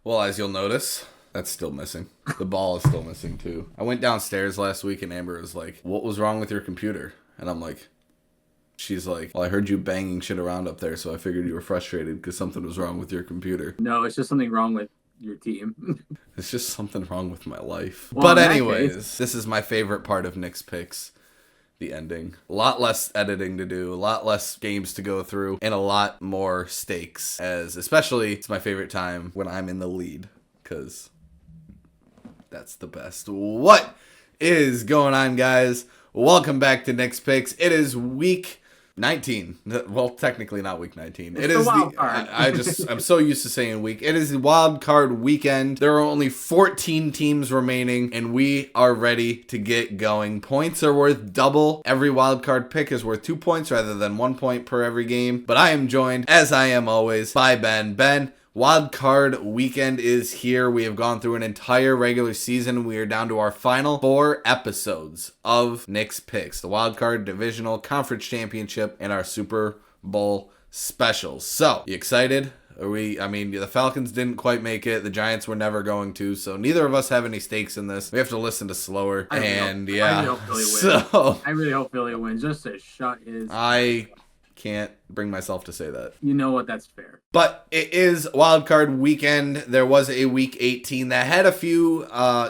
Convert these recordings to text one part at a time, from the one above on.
Well, as you'll notice, that's still missing. The ball is still missing too. I went downstairs last week and Amber was like, "What was wrong with your computer?" And I'm like, she's like, "Well, I heard you banging shit around up there, so I figured you were frustrated because something was wrong with your computer." No, it's just something wrong with your team. It's just something wrong with my life. Well, But in that anyways, case, this is my favorite part of Nick's picks. The ending. A lot less editing to do, a lot less games to go through, and a lot more stakes. As especially, it's my favorite time when I'm in the lead, because that's the best. What is going on, guys? Welcome back to Nick's Picks. It is week 19. Well, technically not week 19. it's It the is wild card. I'm so used to saying week. It is the wild card weekend. There are only 14 teams remaining and we are ready to get going. Points are worth double. Every wild card pick is worth 2 points rather than 1 point per every game. But I am joined, as I am always, by Ben. Ben, wild card weekend is here. We have gone through an entire regular season. We are down to our final 4 episodes of Nick's Picks, the wild card, divisional, conference championship, and our Super Bowl specials. So, you excited? The Falcons didn't quite make it. The Giants were never going to, so neither of us have any stakes in this. We have to listen to slower. I really hope Philly wins. I really hope Philly wins just to shut his. I can't bring myself to say that. You know what? That's fair. But it is wildcard weekend. There was a week 18 that had a few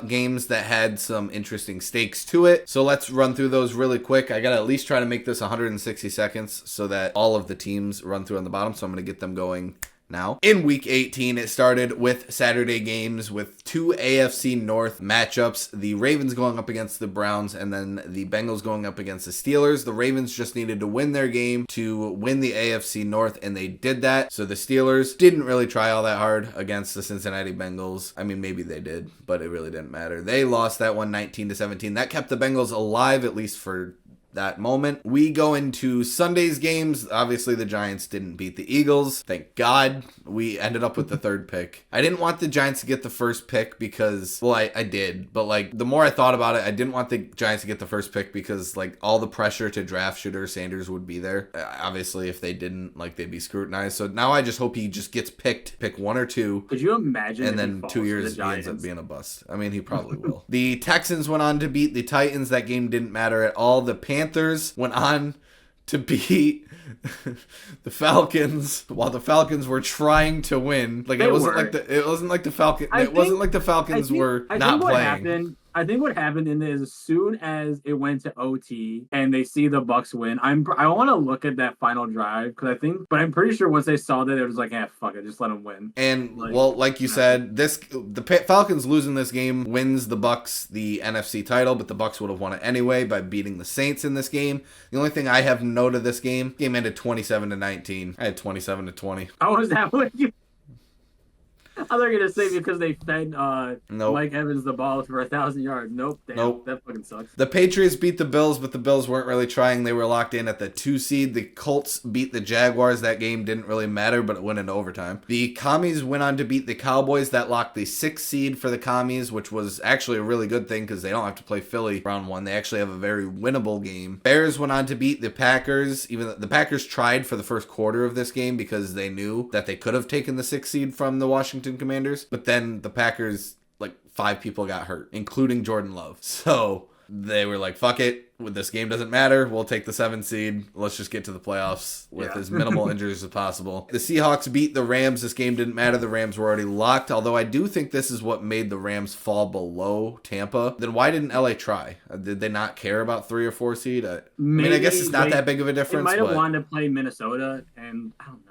games that had some interesting stakes to it. So let's run through those really quick. I got to at least try to make this 160 seconds so that all of the teams run through on the bottom. So I'm going to get them going now. In week 18, it started with Saturday games with 2 AFC North matchups. The Ravens going up against the Browns and then the Bengals going up against the Steelers. The Ravens just needed to win their game to win the AFC North, and they did that. So the Steelers didn't really try all that hard against the Cincinnati Bengals. I mean, maybe they did, but it really didn't matter. They lost that one 19-17. That kept the Bengals alive, at least for that moment. We go into Sunday's games. Obviously, the Giants didn't beat the Eagles. Thank God. We ended up with the third pick. I didn't want the Giants to get the first pick because, well, I did. But, like, the more I thought about it, I didn't want the Giants to get the first pick because, like, all the pressure to draft Shedeur Sanders would be there. Obviously, if they didn't, like, they'd be scrutinized. So now I just hope he just gets pick 1 or 2. Could you imagine? And then 2 years he ends up being a bust. I mean, he probably will. The Texans went on to beat the Titans. That game didn't matter at all. The Panthers went on to beat the Falcons while the Falcons were trying to win. Like it wasn't like the Falcons were not playing. I think what happened in this, as soon as it went to OT and they see the Bucks win, I want to look at that final drive but I'm pretty sure once they saw that, it was like, fuck it, just let them win. And like you said, the Falcons losing this game wins the Bucks the NFC title, but the Bucks would have won it anyway by beating the Saints in this game. The only thing I have note of this game ended 27-19. I had 27-20. How was that with you? I thought you were going to say because they fed Mike Evans the ball for 1,000 yards. Nope. That fucking sucks. The Patriots beat the Bills, but the Bills weren't really trying. They were locked in at the 2 seed. The Colts beat the Jaguars. That game didn't really matter, but it went into overtime. The Commies went on to beat the Cowboys. That locked the 6th seed for the Commies, which was actually a really good thing because they don't have to play Philly round 1. They actually have a very winnable game. Bears went on to beat the Packers. Even the Packers tried for the first quarter of this game because they knew that they could have taken the 6th seed from the Washington Commanders, but then the Packers, like 5 people got hurt, including Jordan Love. So they were like, fuck it. This game doesn't matter. We'll take the 7th seed. Let's just get to the playoffs with as minimal injuries as possible. The Seahawks beat the Rams. This game didn't matter. The Rams were already locked, although I do think this is what made the Rams fall below Tampa. Then why didn't LA try? Did they not care about 3 or 4 seed? I guess it's not that big of a difference. They might have wanted to play Minnesota, and I don't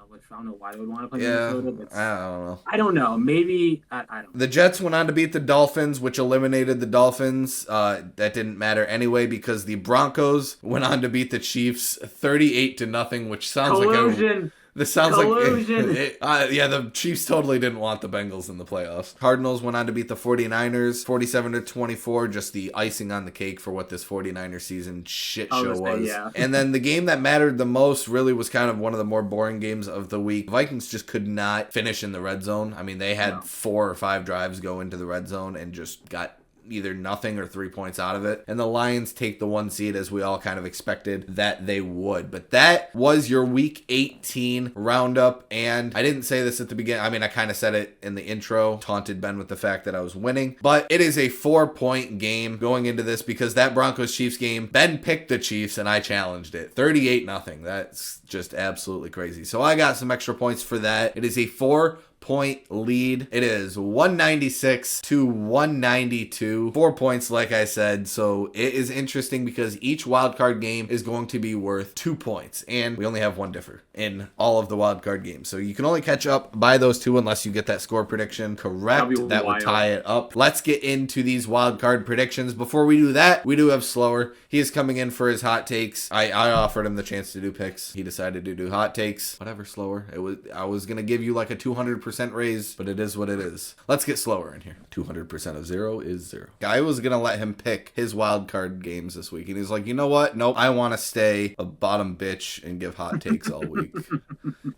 know why they would want to play Minnesota. But I don't know. I don't know. Maybe I don't know. The Jets went on to beat the Dolphins, which eliminated the Dolphins. That didn't matter anyway because the Broncos went on to beat the Chiefs 38-0, which sounds Collusion. The Chiefs totally didn't want the Bengals in the playoffs. Cardinals went on to beat the 49ers 47-24, just the icing on the cake for what this 49ers season shit show was. And then the game that mattered the most really was kind of one of the more boring games of the week. Vikings just could not finish in the red zone. I mean, they had 4 or 5 drives go into the red zone and just got either nothing or 3 points out of it. And the Lions take the 1 seed as we all kind of expected that they would. But that was your week 18 roundup. And I didn't say this at the beginning. I mean, I kind of said it in the intro, taunted Ben with the fact that I was winning. But it is a 4-point game going into this because that Broncos-Chiefs game, Ben picked the Chiefs and I challenged it. 38-0. That's just absolutely crazy. So I got some extra points for that. It is a 4-point lead. It is 196 to 192. 4 points, like I said. So it is interesting because each wildcard game is going to be worth 2 points. And we only have one differ in all of the wildcard games. So you can only catch up by those two unless you get that score prediction correct. That will tie it up. Let's get into these wildcard predictions. Before we do that, we do have Slower. He is coming in for his hot takes. I offered him the chance to do picks. He decided to do hot takes. Whatever, Slower. I was going to give you like a 200% raise, but it is what it is. Let's get Slower in here. 200% of 0 is 0. I was going to let him pick his wild card games this week, and he's like, you know what? Nope. I want to stay a bottom bitch and give hot takes all week.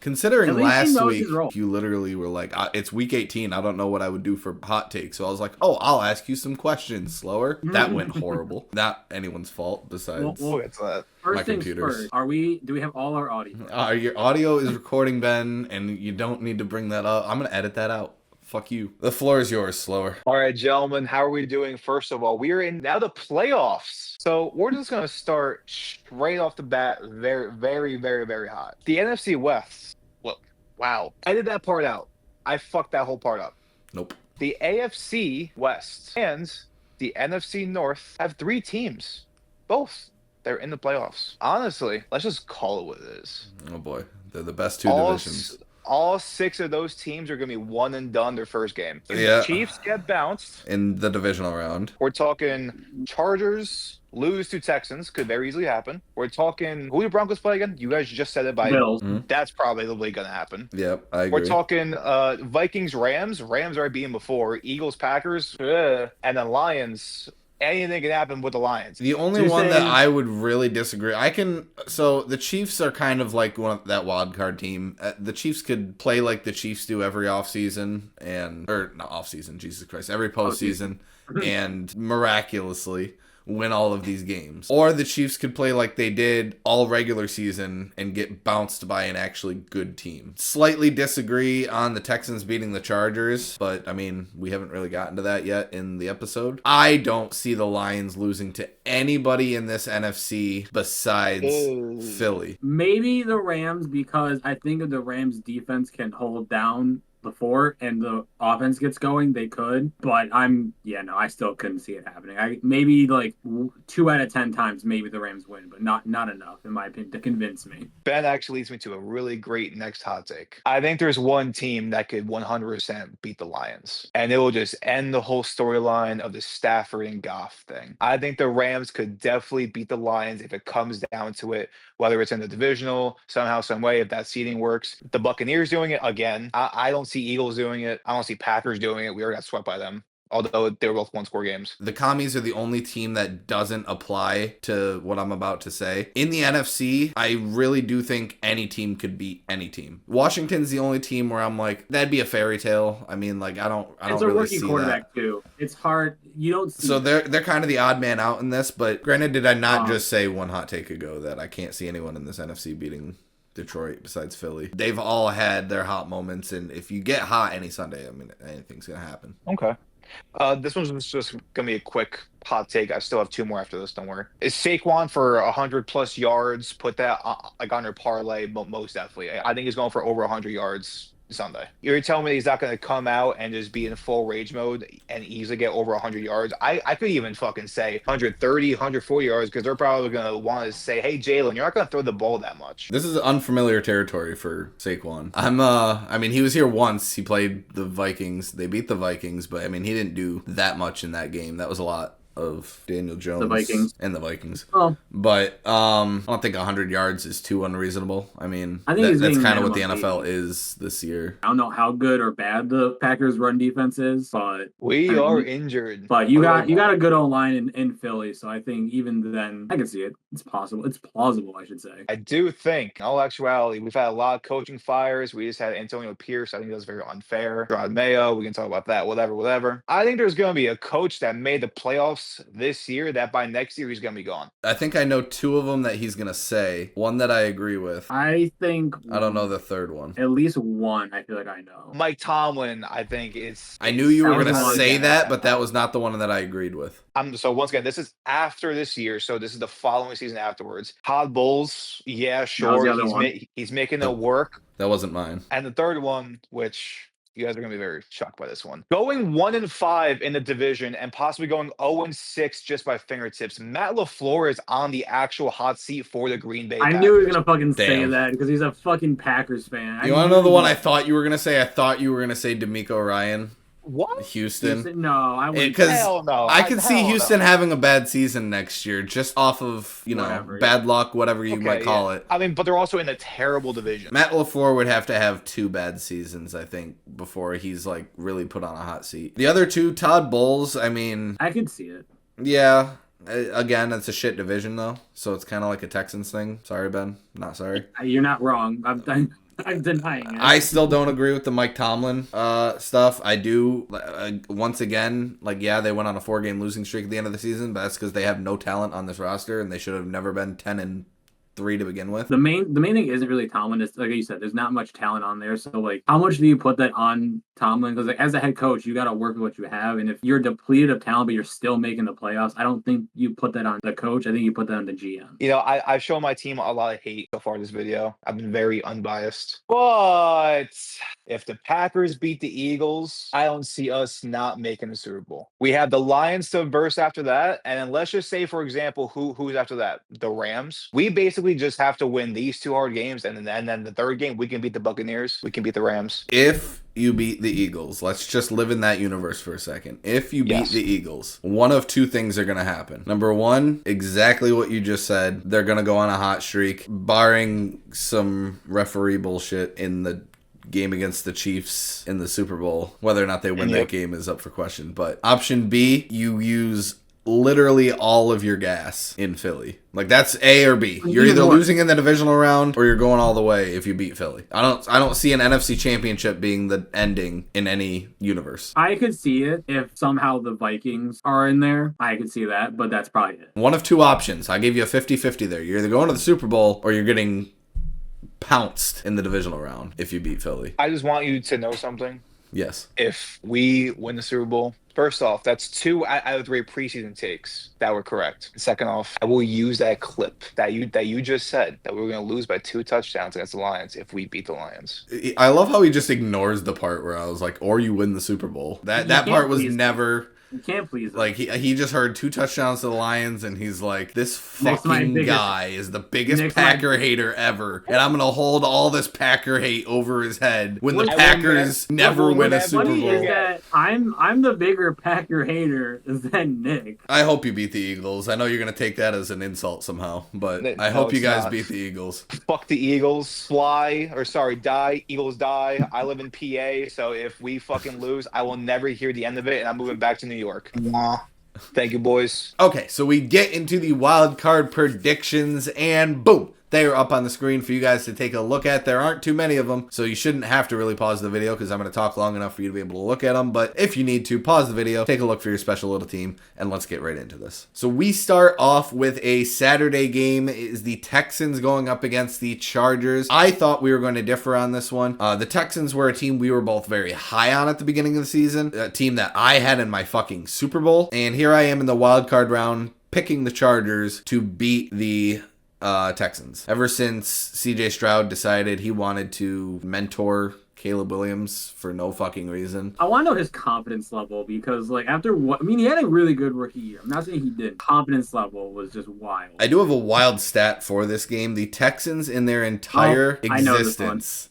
Considering last week, you literally were like, it's week 18. I don't know what I would do for hot takes. So I was like, oh, I'll ask you some questions, Slower. That went horrible. Not anyone's fault besides it's my first things computers. first, do we have all our audio? Your audio is recording, Ben, and you don't need to bring that up. I'm going to edit that out. Fuck you. The floor is yours, Slower. All right, gentlemen, how are we doing? First of all, we are in now the playoffs. So we're just going to start straight off the bat very, very, very, very hot. The NFC West. Look, wow. Edit that part out. I fucked that whole part up. Nope. The AFC West and the NFC North have 3 teams. Both. They're in the playoffs. Honestly, let's just call it what it is. Oh, boy. They're the best two divisions. All 6 of those teams are going to be one and done their first game. If the Chiefs get bounced in the divisional round. We're talking Chargers lose to Texans. Could very easily happen. We're talking, who do Broncos play again? You guys just said it by Bills. Mm-hmm. That's probably going to happen. Yep, I agree. We're talking Vikings, Rams. Rams already beaten before. Eagles, Packers. And then Lions. Anything can happen with the Lions. The only one that I would really disagree, so the Chiefs are kind of like that wild card team. The Chiefs could play like the Chiefs do every offseason, not offseason, Jesus Christ, every postseason, and miraculously win all of these games. Or the Chiefs could play like they did all regular season and get bounced by an actually good team. Slightly disagree on the Texans beating the Chargers, but I mean, we haven't really gotten to that yet in the episode. I don't see the Lions losing to anybody in this NFC besides Philly. Maybe the Rams, because I think if the Rams defense can hold down the fort and the offense gets going, they could. But I still couldn't see it happening. Maybe like 2 out of 10 times, maybe the Rams win, but not enough, in my opinion, to convince me. Ben actually leads me to a really great next hot take. I think there's one team that could 100% beat the Lions, and it will just end the whole storyline of the Stafford and Goff thing. I think the Rams could definitely beat the Lions if it comes down to it, whether it's in the divisional, somehow, some way, if that seeding works. The Buccaneers doing it again. I don't see Eagles doing it. I don't see Packers doing it. We already got swept by them, although they were both 1-score games. The Commies are the only team that doesn't apply to what I'm about to say. In the NFC, I really do think any team could beat any team. Washington's the only team where I'm like, that'd be a fairy tale. I mean, like, I don't really see that. It's a rookie quarterback too. It's hard. You don't see So they're kind of the odd man out in this, but granted, did I not just say one hot take ago that I can't see anyone in this NFC beating Detroit besides Philly? They've all had their hot moments, and if you get hot any Sunday, I mean, anything's gonna happen. Okay. This one's just gonna be a quick hot take. I still have 2 more after this. Don't worry. Is Saquon for 100+ yards? Put that on your parlay, but most definitely. I think he's going for over 100 yards Sunday. You're telling me he's not going to come out and just be in full rage mode and easily get over 100 yards? I could even fucking say 130, 140 yards, because they're probably going to want to say, hey, Jalen, you're not going to throw the ball that much. This is unfamiliar territory for Saquon. I mean, he was here once. He played the Vikings. They beat the Vikings, but I mean, he didn't do that much in that game. That was a lot of Daniel Jones The Vikings. and the Vikings. Oh, But I don't think 100 yards is too unreasonable. I mean, I think that's kind of what the minimum NFL 80. is this year. I don't know how good or bad the Packers' run defense is, but We are injured. But you Other than got that, a good old line in Philly, so I think even then I can see it. It's possible. It's plausible, I should say. I do think, in all actuality, we've had a lot of coaching fires. We just had Antonio Pierce. I think that was very unfair. Rod Mayo, we can talk about that, whatever. I think there's going to be a coach that made the playoffs this year that by next year he's going to be gone. I think I know two of them that he's going to say. One that I agree with. I think I don't know the third one. at least one. I feel like I know. Mike Tomlin, I think, is. I knew you were That going was to one say again. that, but that was not the one that I agreed with. So once again, this is after this year, so this is the following season afterwards. Todd Bowles, yeah, sure, the other one. he's making it work. That wasn't mine. And the third one, which you guys are gonna be very shocked by this one, going 1-5 in the division and possibly going 0-6 just by fingertips. Matt LaFleur is on the actual hot seat for the Green Bay I Packers. knew he was gonna fucking say Damn. that because he's a fucking Packers fan. You want to know the one I thought you were going to say? I thought you were going to say D'Amico Ryan, What? Houston. No, I wouldn't. Because Hell no. I could see Hell Houston no. having a bad season next year just off of, Whatever, bad luck, whatever you might call it. I mean, but they're also in a terrible division. Matt LaFleur would have to have 2 bad seasons, I think, before he's, really put on a hot seat. The other two, Todd Bowles, I mean, I could see it. yeah. Again, it's a shit division, though, so it's kind of like a Texans thing. Sorry, Ben. Not sorry. You're not wrong. I'm denying it. I still don't agree with the Mike Tomlin stuff. I do. Once again, they went on a 4-game losing streak at the end of the season, but that's because they have no talent on this roster, and they should have never been 10-3 to begin with. The main thing isn't really Tomlin. It's like you said, there's not much talent on there. So how much do you put that on Tomlin? Because as a head coach, you got to work with what you have. And if you're depleted of talent, but you're still making the playoffs, I don't think you put that on the coach. I think you put that on the GM. I've shown my team a lot of hate so far this video. I've been very unbiased. But if the Packers beat the Eagles, I don't see us not making the Super Bowl. We have the Lions to verse after that. And then let's just say, for example, who's after that? The Rams. We basically just have to win these 2 hard games. And then the third game, we can beat the Buccaneers. We can beat the Rams. If you beat the Eagles, let's just live in that universe for a second. If you beat Yes. the Eagles, one of 2 things are going to happen. Number one, exactly what you just said. They're going to go on a hot streak, barring some referee bullshit in the game against the Chiefs in the Super Bowl. Whether or not they win that game is up for question. But option B, you use literally all of your gas in Philly. That's A or B. You're either losing in the divisional round or you're going all the way if you beat Philly. I don't see an NFC championship being the ending in any universe. I could see it if somehow the Vikings are in there. I could see that, but that's probably it. One of 2 options. I gave you a 50-50 there. You're either going to the Super Bowl or you're getting pounced in the divisional round if you beat Philly. I just want you to know something. Yes. If we win the Super Bowl, first off, that's 2 out of 3 preseason takes that were correct. Second off, I will use that clip that you just said that we were going to lose by 2 touchdowns against the Lions if we beat the Lions. I love how he just ignores the part where I was like, or you win the Super Bowl. That part was never... You can't please them. He just heard 2 touchdowns to the Lions, and he's like, this Next fucking guy is the biggest Packer hater ever, and I'm gonna hold all this Packer hate over his head when the Packers never win a Super Funny is Bowl. that I'm the bigger Packer hater than Nick. I hope you beat the Eagles. I know you're gonna take that as an insult somehow, but I hope you guys beat the Eagles. Fuck the Eagles. Die. Eagles die. I live in PA, so if we fucking lose, I will never hear the end of it, and I'm moving back to New York. Thank you, boys. Okay, so we get into the wild card predictions, and boom, they are up on the screen for you guys to take a look at. There aren't too many of them, so you shouldn't have to really pause the video because I'm going to talk long enough for you to be able to look at them. But if you need to, pause the video, take a look for your special little team, and let's get right into this. So we start off with a Saturday game. It is the Texans going up against the Chargers. I thought we were going to differ on this one. The Texans were a team we were both very high on at the beginning of the season, a team that I had in my fucking Super Bowl. And here I am in the wild card round picking the Chargers to beat the Texans. Ever since CJ Stroud decided he wanted to mentor Caleb Williams for no fucking reason. I want to know his confidence level because, after what he had a really good rookie year. I'm not saying he did. Confidence level was just wild. I do have a wild stat for this game. The Texans in their entire existence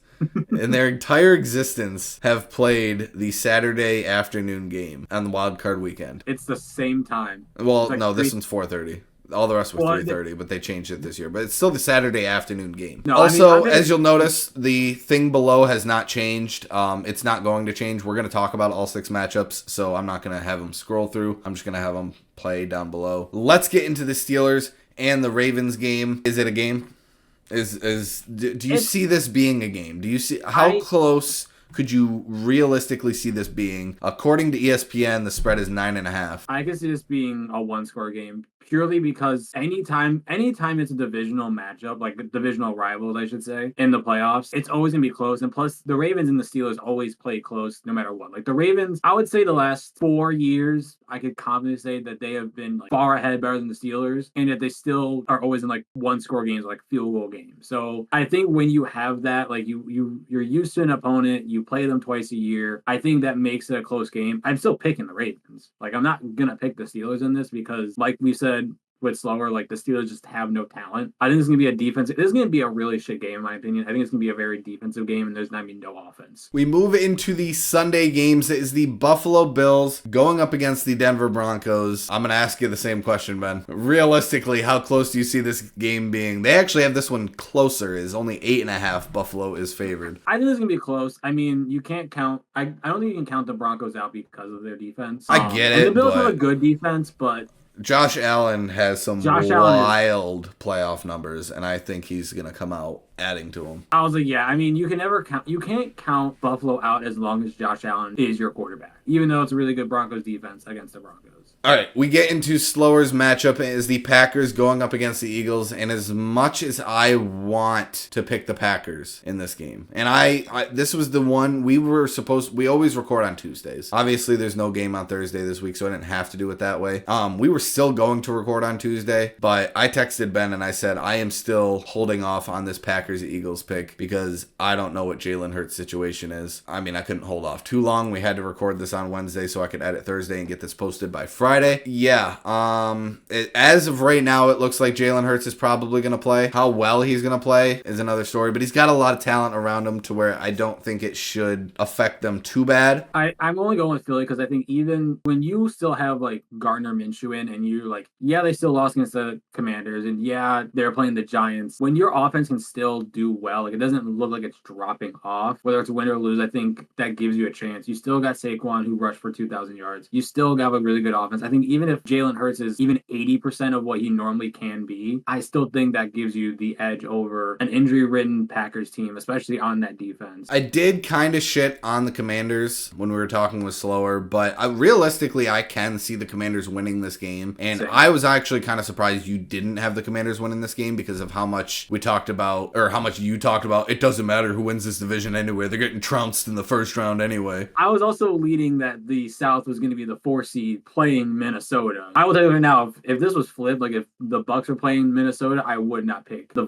in their entire existence have played the Saturday afternoon game on the wild card weekend. It's the same time. Well, It's like no, this three- one's 4:30. All the rest were Well, 3:30, but they changed it this year. But it's still the Saturday afternoon game. No, I mean, Also, I think as you'll notice, the thing below has not changed. It's not going to change. We're going to talk about all 6 matchups, so I'm not going to have them scroll through. I'm just going to have them play down below. Let's get into the Steelers and the Ravens game. Is it a game? Do you see this being a game? Do you see how close could you realistically see this being? According to ESPN, the spread is 9.5. I can see this being a 1-score game purely because anytime it's a divisional matchup, like divisional rivals, I should say, in the playoffs, it's always gonna be close. And plus, the Ravens and the Steelers always play close no matter what. Like the Ravens, I would say the last 4 years, I could confidently say that they have been like far ahead, better than the Steelers, and yet they still are always in like 1-score games, like field goal games. So I think when you have that, like you're used to an opponent, you play them twice a year. I think that makes it a close game. I'm still picking the Ravens. Like I'm not gonna pick the Steelers in this because, like we said with Slower, like the Steelers just have no talent. I think it's gonna be a defense. This is gonna be a really shit game in my opinion. I think it's gonna be a very defensive game, and there's not gonna be no offense. We move into the Sunday games. It is the Buffalo Bills going up against the Denver Broncos. I'm gonna ask you the same question, Ben. Realistically, how close do you see this game being? They actually have this one closer. Is only 8.5. Buffalo is favored. I think it's gonna be close. I mean, you can't count. I don't think you can count the Broncos out because of their defense. I get and it, the Bills but have a good defense, but Josh Allen has some wild playoff numbers, and I think he's going to come out adding to them. I was like, yeah, I mean, you can't count Buffalo out as long as Josh Allen is your quarterback, even though it's a really good Broncos defense against the Broncos. All right, we get into Slower's matchup is the Packers going up against the Eagles, and as much as I want to pick the Packers in this game, and I this was the one we always record on Tuesdays. Obviously, there's no game on Thursday this week, so I didn't have to do it that way. We were still going to record on Tuesday, but I texted Ben and I said, I am still holding off on this Packers-Eagles pick because I don't know what Jalen Hurts' situation is. I mean, I couldn't hold off too long. We had to record this on Wednesday so I could edit Thursday and get this posted by Friday. Yeah. As of right now, it looks like Jalen Hurts is probably going to play. How well he's going to play is another story, but he's got a lot of talent around him to where I don't think it should affect them too bad. I'm only going with Philly because I think even when you still have like Gardner Minshew in and you're like, yeah, they still lost against the Commanders and yeah, they're playing the Giants. When your offense can still do well, like it doesn't look like it's dropping off, whether it's win or lose, I think that gives you a chance. You still got Saquon who rushed for 2,000 yards. You still got a really good offense. I think even if Jalen Hurts is even 80% of what he normally can be, I still think that gives you the edge over an injury-ridden Packers team, especially on that defense. I did kind of shit on the Commanders when we were talking with Slower, but realistically, I can see the Commanders winning this game. And Same. I was actually kind of surprised you didn't have the Commanders winning this game because of how much we talked about, or how much you talked about, it doesn't matter who wins this division anyway. They're getting trounced in the first round anyway. I was also leading that the South was going to be the 4 seed playing Minnesota. I will tell you right now, if this was flipped, like if the Bucks were playing Minnesota, I would not pick the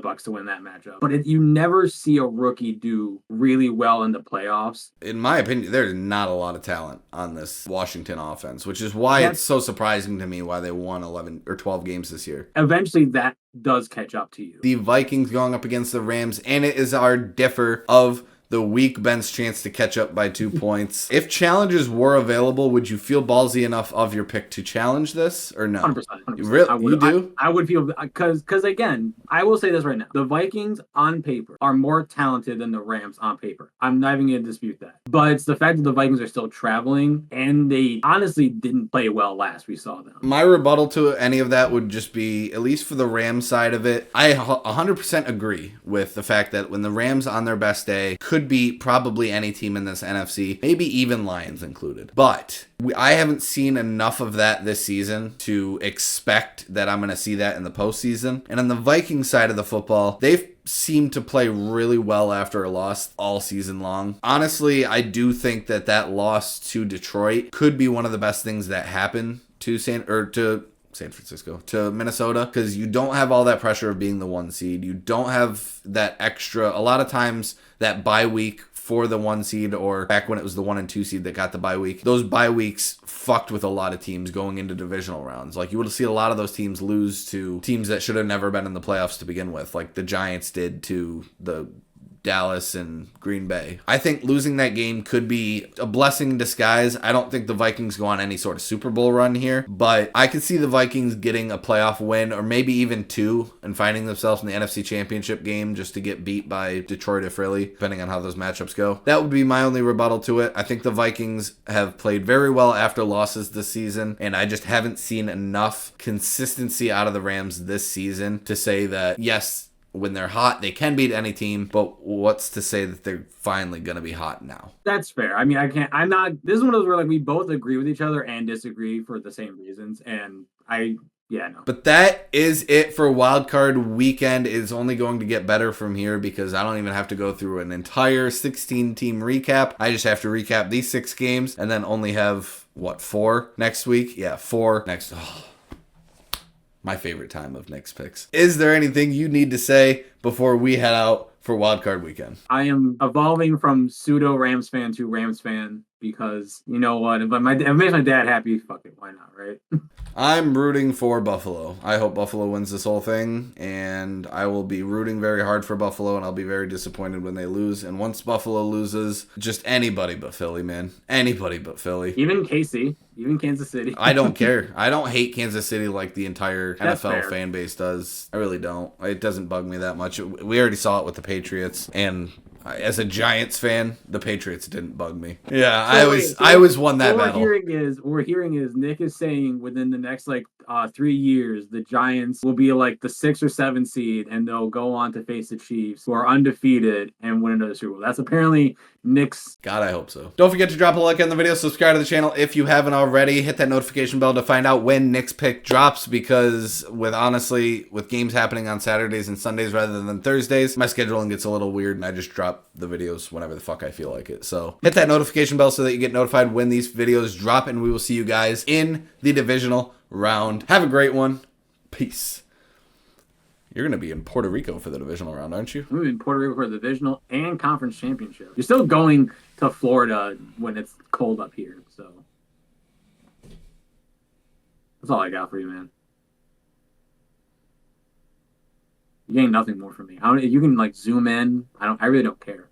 Bucks to win that matchup. But you never see a rookie do really well in the playoffs. In my opinion, there's not a lot of talent on this Washington offense, which is why it's so surprising to me why they won 11 or 12 games this year. Eventually, that does catch up to you. The Vikings going up against the Rams, and it is our differ of the weak Ben's chance to catch up by 2 points. If challenges were available, would you feel ballsy enough of your pick to challenge this or no? 100%. Really? You do? I would feel, because again, I will say this right now. The Vikings on paper are more talented than the Rams on paper. I'm not even going to dispute that. But it's the fact that the Vikings are still traveling and they honestly didn't play well last we saw them. My rebuttal to any of that would just be, at least for the Rams side of it, I 100% agree with the fact that when the Rams on their best day could beat probably any team in this NFC, maybe even Lions included. But I haven't seen enough of that this season to expect that I'm going to see that in the postseason. And on the Vikings side of the football, they've seemed to play really well after a loss all season long. Honestly, I do think that loss to Detroit could be one of the best things that happened to San Francisco, to Minnesota, because you don't have all that pressure of being the 1 seed. You don't have that extra, a lot of times, that bye week for the 1 seed, or back when it was the 1 and 2 seed that got the bye week. Those bye weeks fucked with a lot of teams going into divisional rounds. Like, you would see a lot of those teams lose to teams that should have never been in the playoffs to begin with, like the Giants did to the Dallas and Green Bay. I think losing that game could be a blessing in disguise. I don't think the Vikings go on any sort of Super Bowl run here, but I could see the Vikings getting a playoff win or maybe even two and finding themselves in the NFC Championship game just to get beat by Detroit or Philly, depending on how those matchups go. That would be my only rebuttal to it. I think the Vikings have played very well after losses this season, and I just haven't seen enough consistency out of the Rams this season to say that, yes, when they're hot, they can beat any team, but what's to say that they're finally going to be hot now? That's fair. I mean, this is one of those where like we both agree with each other and disagree for the same reasons. And yeah, no. But that is it for wildcard weekend. It's only going to get better from here because I don't even have to go through an entire 16-team recap. I just have to recap these 6 games and then only have, 4 next week? Yeah, 4 next. Oh, my favorite time of Nick's picks. Is there anything you need to say before we head out for wildcard weekend? I am evolving from pseudo Rams fan to Rams fan because you know what? If it makes my dad happy, fuck it, why not, right? I'm rooting for Buffalo. I hope Buffalo wins this whole thing, and I will be rooting very hard for Buffalo, and I'll be very disappointed when they lose. And once Buffalo loses, just anybody but Philly, man. Anybody but Philly. Even KC, even Kansas City. I don't care. I don't hate Kansas City like the entire That's NFL fair. fan base does. I really don't. It doesn't bug me that much. We already saw it with the Patriots, and as a Giants fan, the Patriots didn't bug me. Yeah, I always won that battle. What we're hearing is Nick is saying within the next 3 years, the Giants will be like the 6 or 7 seed, and they'll go on to face the Chiefs, who are undefeated, and win another Super Bowl. That's apparently Nick's. God, I hope so. Don't forget to drop a like on the video, subscribe to the channel if you haven't already. Hit that notification bell to find out when Nick's pick drops, because with games happening on Saturdays and Sundays rather than Thursdays, my scheduling gets a little weird, and I just drop the videos whenever the fuck I feel like it. So hit that notification bell so that you get notified when these videos drop, and we will see you guys in the divisional round. Have a great one. Peace. You're going to be in Puerto Rico for the divisional round, aren't you? I'm going to be in Puerto Rico for the divisional and conference championship. You're still going to Florida when it's cold up here, so that's all I got for you, man. You gain nothing more from me. You can zoom in. I really don't care.